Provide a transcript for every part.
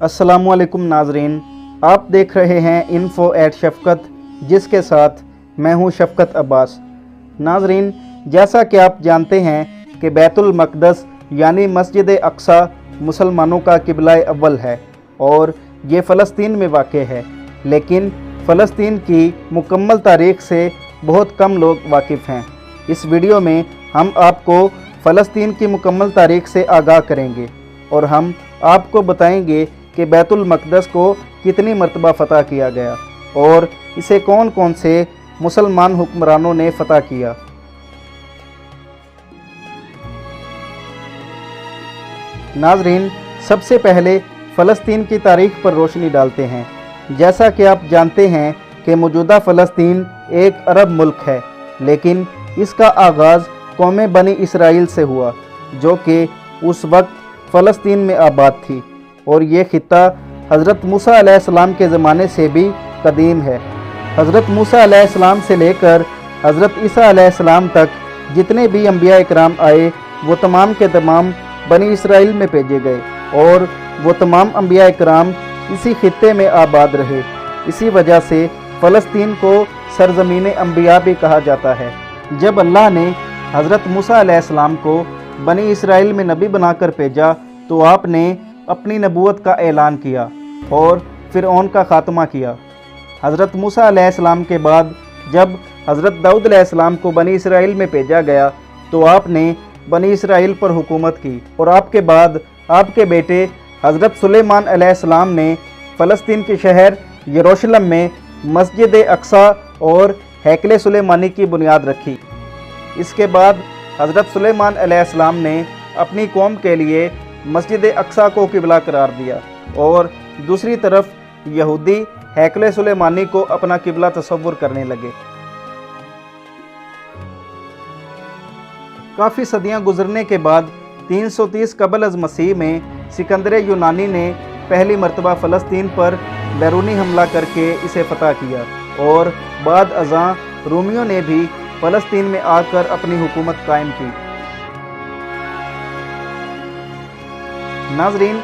अस्सलामुअलैकुम नाजरीन, आप देख रहे हैं इन्फो एट शफ़क़त, जिसके साथ मैं हूं शफ़क़त अब्बास। नाजरीन, जैसा कि आप जानते हैं कि बैतुल मक़दस यानी मस्जिद अक़सा मुसलमानों का क़िबला अव्वल है और ये फ़लस्तीन में वाक़ है, लेकिन फ़लस्तीन की मुकम्मल तारीख़ से बहुत कम लोग वाकिफ़ हैं। इस वीडियो में हम आपको फ़लस्तीन की मुकम्मल तारीख़ से आगाह करेंगे और हम आपको बताएंगे कि बैतुल मक़दस को कितनी मरतबा फ़तह किया गया और इसे कौन कौन से मुसलमान हुक्मरानों ने फ़तह किया। नाजरीन, सबसे पहले फ़लस्तीन की तारीख़ पर रोशनी डालते हैं। जैसा कि आप जानते हैं कि मौजूदा फ़लस्तीन एक अरब मुल्क है, लेकिन इसका आगाज़ कौम बनी इसराइल से हुआ, जो कि उस वक्त फ़लस्तीन में आबाद थी, और ये ख़ित्ता हज़रत मूसा अलैहिस्सलाम के ज़माने से भी कदीम है। हज़रत मूसा अलैहिस्सलाम से लेकर हज़रत ईसा अलैहिस्सलाम तक जितने भी अंबिया इकराम आए, वो तमाम के तमाम बनी इसराइल में भेजे गए और वो तमाम अंबिया इकराम इसी ख़ित्ते में आबाद रहे। इसी वजह से फ़लस्तीन को सरज़मीन अंबिया भी कहा जाता है। जब अल्लाह ने हज़रत मूसा अलैहिस्सलाम को बनी इसराइल में नबी बनाकर भेजा, तो आपने अपनी नबूवत का ऐलान किया और फ़िरऔन का ख़ात्मा किया। हज़रत मूसा अलैहिस्सलाम के बाद जब हज़रत दाऊद अलैहिस्सलाम को बनी इसराइल में भेजा गया, तो आपने बनी इसराइल पर हुकूमत की और आपके बाद आपके बेटे हज़रत सुलेमान अलैहिस्सलाम ने फ़लस्तीन के शहर यरूशलेम में मस्जिद अक़सा और हैकल सुलेमानी की बुनियाद रखी। इसके बाद हज़रत सुलेमान अलैहिस्सलाम ने अपनी कौम के लिए मस्जिद अक़सा को क़िबला करार दिया और दूसरी तरफ यहूदी हैकल सुलेमानी को अपना क़िबला तसव्वुर करने लगे। काफ़ी सदियां गुजरने के बाद 330 कबल अज़ मसीह में सिकंदर यूनानी ने पहली मरतबा फ़लस्तीन पर बैरूनी हमला करके इसे फ़तह किया और बाद अज़ां रोमियों ने भी फ़लस्तीन में आकर अपनी हुकूमत कायम की। नाजरीन,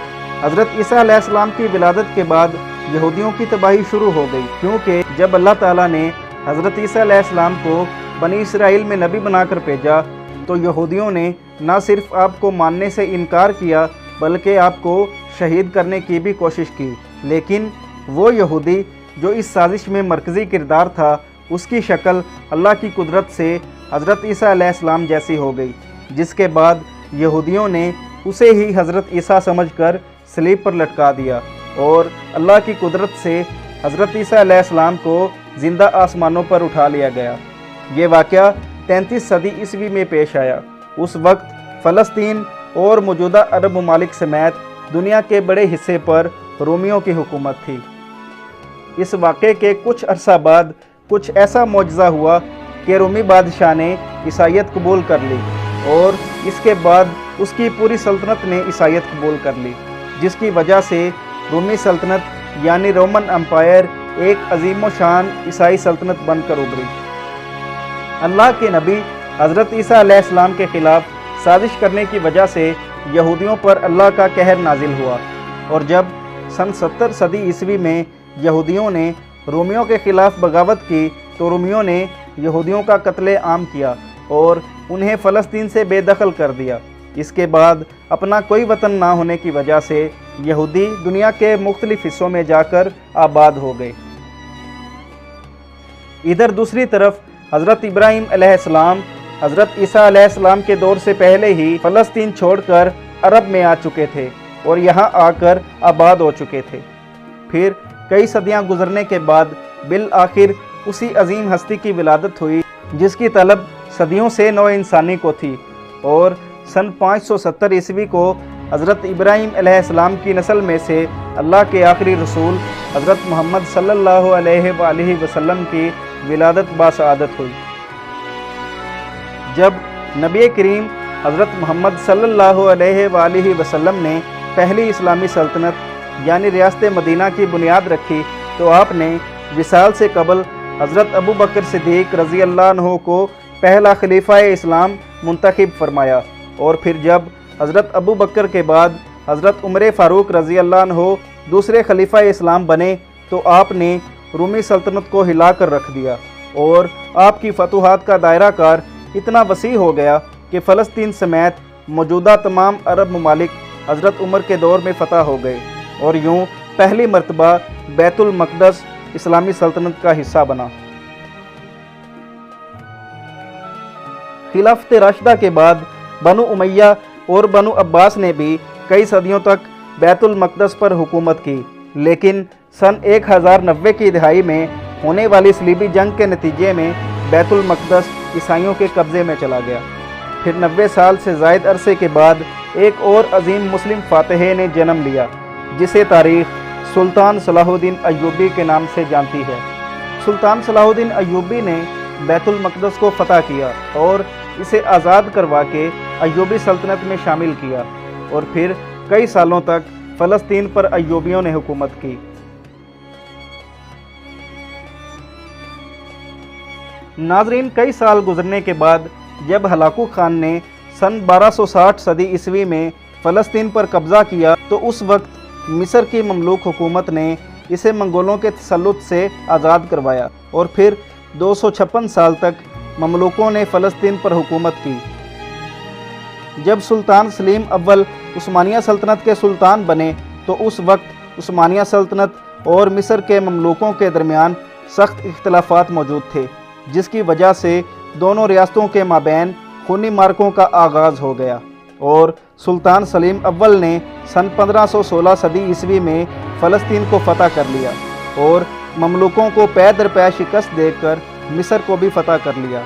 हज़रत ईसा अलैहिस्सलाम की विलादत के बाद यहूदियों की तबाही शुरू हो गई, क्योंकि जब अल्लाह ताला ने हज़रत ईसा अलैहिस्सलाम को बनी इसराइल में नबी बनाकर भेजा, तो यहूदियों ने न सिर्फ आपको मानने से इनकार किया, बल्कि आपको शहीद करने की भी कोशिश की। लेकिन वो यहूदी जो इस साजिश में मरकज़ी किरदार था, उसकी शक्ल अल्लाह की कुदरत से हज़रत ईसा अलैहिस्सलाम जैसी हो गई, जिसके बाद यहूदियों ने उसे ही हज़रत ईसा समझकर सलीब पर लटका दिया और अल्लाह की कुदरत से हज़रत ईसा अलैहिस्सलाम को ज़िंदा आसमानों पर उठा लिया गया। ये वाक़या 33 सदी ईस्वी में पेश आया। उस वक्त फ़लस्तीन और मौजूदा अरब ममालिक समेत दुनिया के बड़े हिस्से पर रोमियों की हुकूमत थी। इस वाक़े के कुछ अरसा बाद कुछ ऐसा मौजज़ा हुआ कि रोमी बादशाह ने ईसाईयत कबूल कर ली और इसके बाद उसकी पूरी सल्तनत ने ईसाईयत कबूल कर ली, जिसकी वजह से रोमी सल्तनत यानी रोमन एम्पायर एक अजीम शान ईसाई सल्तनत बनकर उभरी। अल्लाह के नबी हज़रत ईसा अलैहिस्सलाम के ख़िलाफ़ साजिश करने की वजह से यहूदियों पर अल्लाह का कहर नाजिल हुआ और जब सन 70 सदी ईस्वी में यहूदियों ने रोमियों के ख़िलाफ़ बगावत की, तो रोमियों ने यहूदियों का कत्ले आम किया और उन्हें फ़लस्तीन से बेदखल कर दिया। इसके बाद अपना कोई वतन ना होने की वजह से यहूदी दुनिया के मुख्तलिफ हिस्सों में जाकर आबाद हो गए। इधर दूसरी तरफ हज़रत इब्राहीम अलैहिस्सलाम हज़रत ईसा अलैहिस्सलाम के दौर से पहले ही फ़लस्तीन छोड़कर अरब में आ चुके थे और यहाँ आकर आबाद हो चुके थे। फिर कई सदियाँ गुजरने के बाद बिल आखिर उसी अजीम हस्ती की विलादत हुई जिसकी तलब सदियों से नौ इंसानी को थी, और सन 570 ईस्वी को हज़रत इब्राहीम अलैहिस्सलाम की नस्ल में से अल्लाह के आखिरी रसूल हज़रत मोहम्मद सल्लल्लाहु अलैहि वसल्लम की विलादत बासआदत हुई। जब नबी करीम हज़रत मोहम्मद सल्लल्लाहु अलैहि वसल्लम ने पहली इस्लामी सल्तनत यानी रियासत मदीना की बुनियाद रखी, तो आपने विसाल से कबल हज़रत अबू बकर सिद्दीक़ रज़ी अल्लाह अन्हु को पहला खलीफा इस्लाम मुंतखब फरमाया और फिर जब हज़रत अबू बकर के बाद हज़रत उमर फ़ारूक रज़ी अल्लाह अन्हु दूसरे खलीफा इस्लाम बने तो आपने रूमी सल्तनत को हिलाकर रख दिया और आपकी फतूहात का दायरा कार इतना वसी हो गया कि फ़लस्तीन समेत मौजूदा तमाम अरब ममालिक हज़रत उमर के दौर में फ़तह हो गए और यूँ पहली मरतबा बैतुल मक़दस इस्लामी सल्तनत का हिस्सा बना। खिलाफत राशिदा के बाद बनु उमैया और बनु अब्बास ने भी कई सदियों तक बैतुल मक़दस पर हुकूमत की, लेकिन सन 1090 की दहाई में होने वाली सलीबी जंग के नतीजे में बैतुल मक़दस ईसाइयों के कब्ज़े में चला गया। फिर 90 साल से ज़ायद अरसे के बाद एक और अजीम मुस्लिम फातह ने जन्म लिया, जिसे तारीख़ सुल्तान सलाहुद्दीन अय्यूबी के नाम से जानती है। सुल्तान सलाहुद्दीन अय्यूबी ने बैतुल मक़दस को फ़तह किया और इसे आज़ाद करवा के अय्यूबी सल्तनत में शामिल किया और फिर कई सालों तक फ़लस्तीन पर अय्यूबियों ने हुकूमत की। नाजरीन, कई साल गुजरने के बाद जब हलाकू खान ने सन 1260 सदी ईस्वी में फ़लस्तीन पर कब्ज़ा किया तो उस वक्त मिस्र की ममलूक हुकूमत ने इसे मंगोलों के तसल्लुत से आज़ाद करवाया और फिर 256 साल तक ममलूकों ने फ़लस्तीन पर हुकूमत की। जब सुल्तान सलीम अव्वल उस्मानिया सल्तनत के सुल्तान बने तो उस वक्त उस्मानिया सल्तनत और मिस्र के ममलूकों के दरमियान सख्त इख्तलाफात मौजूद थे, जिसकी वजह से दोनों रियासतों के माबैन खूनी मार्कों का आगाज़ हो गया और सुल्तान सलीम अव्वल ने सन 1516 सदी ईस्वी में फ़लस्तीन को फ़तह कर लिया और ममलूकों को पै दर पै शिकस्त देकर मिस्र को भी फ़तह कर लिया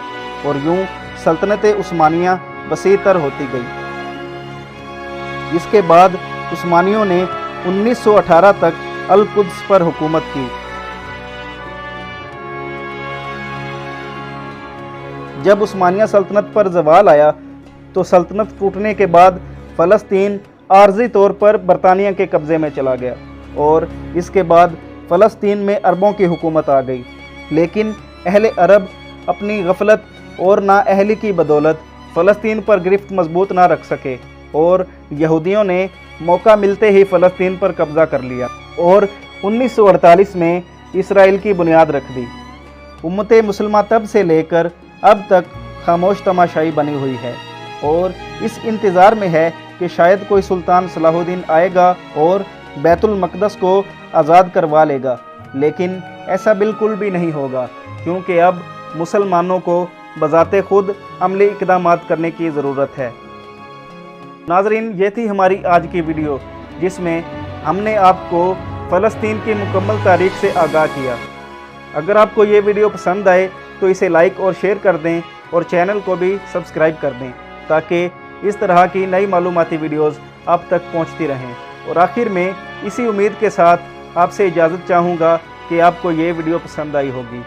और यूँ सल्तनत उस्मानिया वसी तर होती गई। इसके बाद उस्मानियों ने 1918 तक अल कुद्स पर हुकूमत की। जब उस्मानिया सल्तनत पर ज़वाल आया तो सल्तनत टूटने के बाद फ़लस्तीन आर्जी तौर पर बरतानिया के कब्ज़े में चला गया और इसके बाद फ़लस्तीन में अरबों की हुकूमत आ गई। लेकिन अहले अरब अपनी गफलत और नाअहली की बदौलत फ़लस्तीन पर गिरफ्त मजबूत ना रख सके और यहूदियों ने मौका मिलते ही फ़लस्तीन पर कब्ज़ा कर लिया और 1948 में इसराइल की बुनियाद रख दी। उम्मत मुसलमान तब से लेकर अब तक खामोश तमाशाई बनी हुई है और इस इंतज़ार में है कि शायद कोई सुल्तान सलाहुद्दीन आएगा और बैतुल मक़दस को आज़ाद करवा लेगा, लेकिन ऐसा बिल्कुल भी नहीं होगा क्योंकि अब मुसलमानों को बज़ाते खुद अमली इक़दामात करने की ज़रूरत है। नाज़रीन, ये थी हमारी आज की वीडियो जिसमें हमने आपको फ़लस्तीन की मुकम्मल तारीख़ से आगाह किया। अगर आपको ये वीडियो पसंद आए तो इसे लाइक और शेयर कर दें और चैनल को भी सब्सक्राइब कर दें ताकि इस तरह की नई मालूमाती वीडियोज़ आप तक पहुँचती रहें। और आखिर में इसी उम्मीद के साथ आपसे इजाज़त चाहूँगा कि आपको ये वीडियो पसंद आई होगी।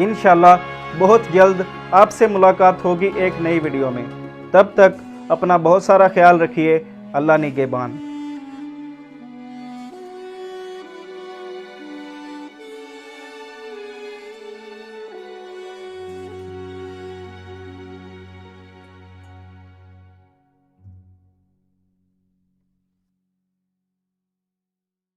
इंशाअल्लाह बहुत जल्द आपसे मुलाकात होगी एक नई वीडियो में। तब तक अपना बहुत सारा ख्याल रखिए। अल्लाह निगहबान।